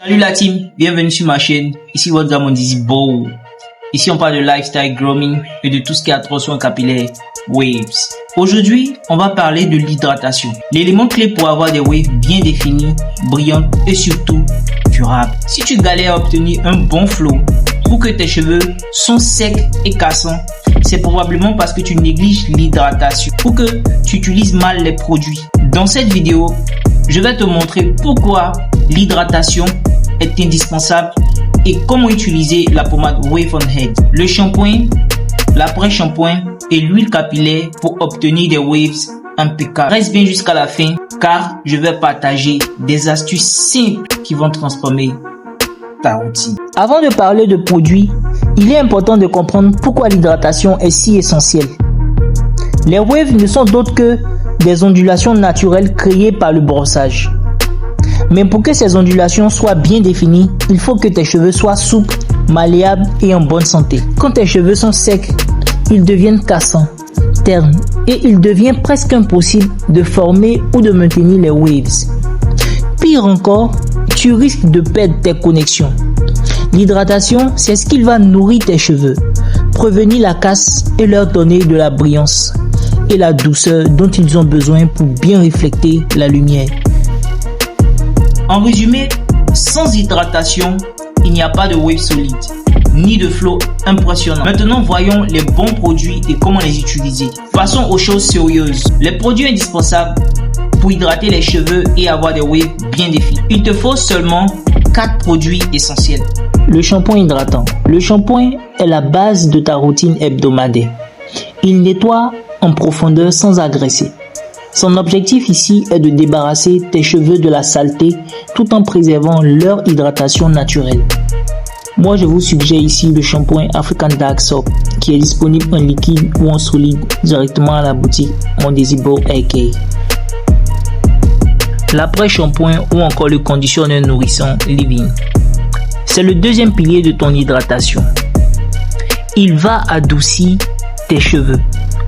Salut la team, bienvenue sur ma chaîne. Ici votre gars Mondizi Bow. Ici on parle de lifestyle grooming et de tout ce qui a trop soin capillaire, waves. Aujourd'hui, on va parler de l'hydratation. L'élément clé pour avoir des waves bien définies, brillantes et surtout durables. Si tu galères à obtenir un bon flow ou que tes cheveux sont secs et cassants, c'est probablement parce que tu négliges l'hydratation ou que tu utilises mal les produits. Dans cette vidéo, je vais te montrer pourquoi l'hydratation est indispensable et comment utiliser la pommade Wave on Head, le shampoing, l'après-shampoing et l'huile capillaire pour obtenir des waves impeccables. Reste bien jusqu'à la fin car je vais partager des astuces simples qui vont transformer ta routine. Avant de parler de produits, il est important de comprendre pourquoi l'hydratation est si essentielle. Les waves ne sont d'autres que des ondulations naturelles créées par le brossage. Mais pour que ces ondulations soient bien définies, il faut que tes cheveux soient souples, malléables et en bonne santé. Quand tes cheveux sont secs, ils deviennent cassants, ternes et il devient presque impossible de former ou de maintenir les waves. Pire encore, tu risques de perdre tes connexions. L'hydratation, c'est ce qui va nourrir tes cheveux, prévenir la casse et leur donner de la brillance et la douceur dont ils ont besoin pour bien refléter la lumière. En résumé, sans hydratation, il n'y a pas de wave solide, ni de flow impressionnant. Maintenant, voyons les bons produits et comment les utiliser. Passons aux choses sérieuses. Les produits indispensables pour hydrater les cheveux et avoir des waves bien définis. Il te faut seulement 4 produits essentiels. Le shampoing hydratant. Le shampoing est la base de ta routine hebdomadaire. Il nettoie en profondeur sans agresser. Son objectif ici est de débarrasser tes cheveux de la saleté tout en préservant leur hydratation naturelle. Moi, je vous suggère ici le shampoing African Dark Soap qui est disponible en liquide ou en solide directement à la boutique Mondizi Bow AK. L'après-shampoing ou encore le conditionneur nourrissant Living. C'est le deuxième pilier de ton hydratation. Il va adoucir tes cheveux,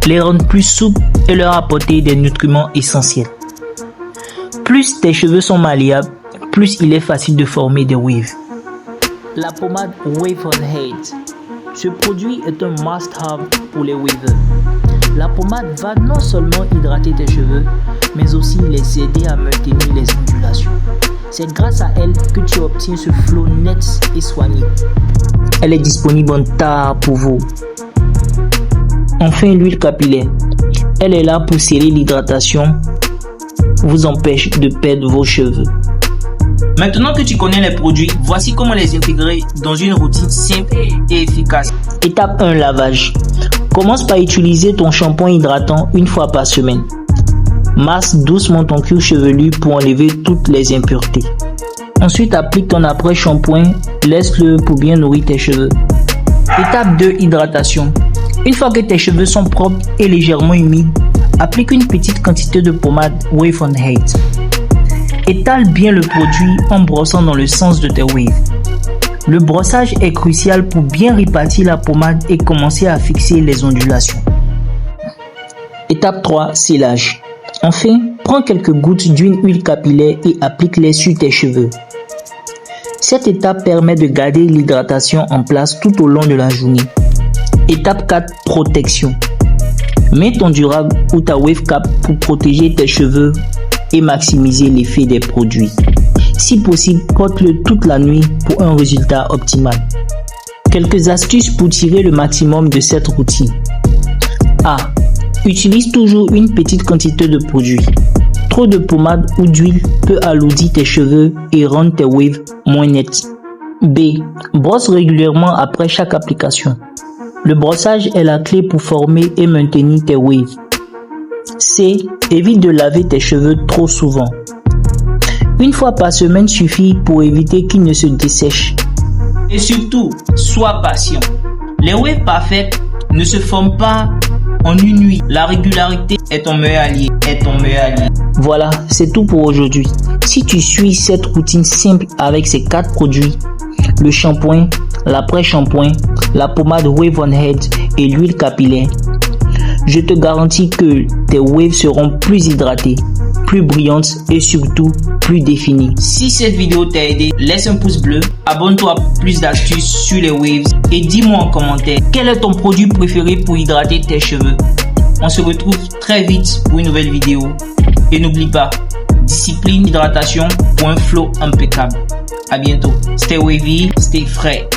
les rendre plus souples et leur apporter des nutriments essentiels. Plus tes cheveux sont malléables, plus il est facile de former des waves. La pommade Wave on Head. Ce produit est un must-have pour les wavers. La pommade va non seulement hydrater tes cheveux, mais aussi les aider à maintenir les ondulations. C'est grâce à elle que tu obtiens ce flow net et soigné. Elle est disponible en tas pour vous. Enfin, l'huile capillaire. Elle est là pour sceller l'hydratation, vous empêche de perdre vos cheveux. Maintenant que tu connais les produits, voici comment les intégrer dans une routine simple et efficace. Étape 1, lavage. Commence par utiliser ton shampoing hydratant une fois par semaine. Masse doucement ton cuir chevelu pour enlever toutes les impuretés. Ensuite, applique ton après-shampoing, laisse-le pour bien nourrir tes cheveux. Étape 2, hydratation. Une fois que tes cheveux sont propres et légèrement humides, applique une petite quantité de pommade Wave on Head. Étale bien le produit en brossant dans le sens de tes waves. Le brossage est crucial pour bien répartir la pommade et commencer à fixer les ondulations. Étape 3, scellage. Enfin, prends quelques gouttes d'une huile capillaire et applique-les sur tes cheveux. Cette étape permet de garder l'hydratation en place tout au long de la journée. Étape 4, protection. Mets ton durable ou ta wave cap pour protéger tes cheveux et maximiser l'effet des produits. Si possible, porte-le toute la nuit pour un résultat optimal. Quelques astuces pour tirer le maximum de cette routine. A. Utilise toujours une petite quantité de produit. Trop de pommade ou d'huile peut alourdir tes cheveux et rendre tes waves moins nettes. B. Brosse régulièrement après chaque application. Le brossage est la clé pour former et maintenir tes waves. C. Évite de laver tes cheveux trop souvent. Une fois par semaine suffit pour éviter qu'ils ne se dessèchent. Et surtout, sois patient. Les waves parfaites ne se forment pas en une nuit. La régularité est ton meilleur allié. Voilà, c'est tout pour aujourd'hui. Si tu suis cette routine simple avec ces 4 produits, le shampoing, l'après-shampoing, la pommade Wave on Head et l'huile capillaire, je te garantis que tes waves seront plus hydratées, plus brillante et surtout plus définie. Si cette vidéo t'a aidé, laisse un pouce bleu, abonne-toi pour plus d'astuces sur les waves et dis-moi en commentaire quel est ton produit préféré pour hydrater tes cheveux. On se retrouve très vite pour une nouvelle vidéo. Et n'oublie pas, discipline, hydratation pour un flow impeccable. À bientôt. Stay wavy, stay frais.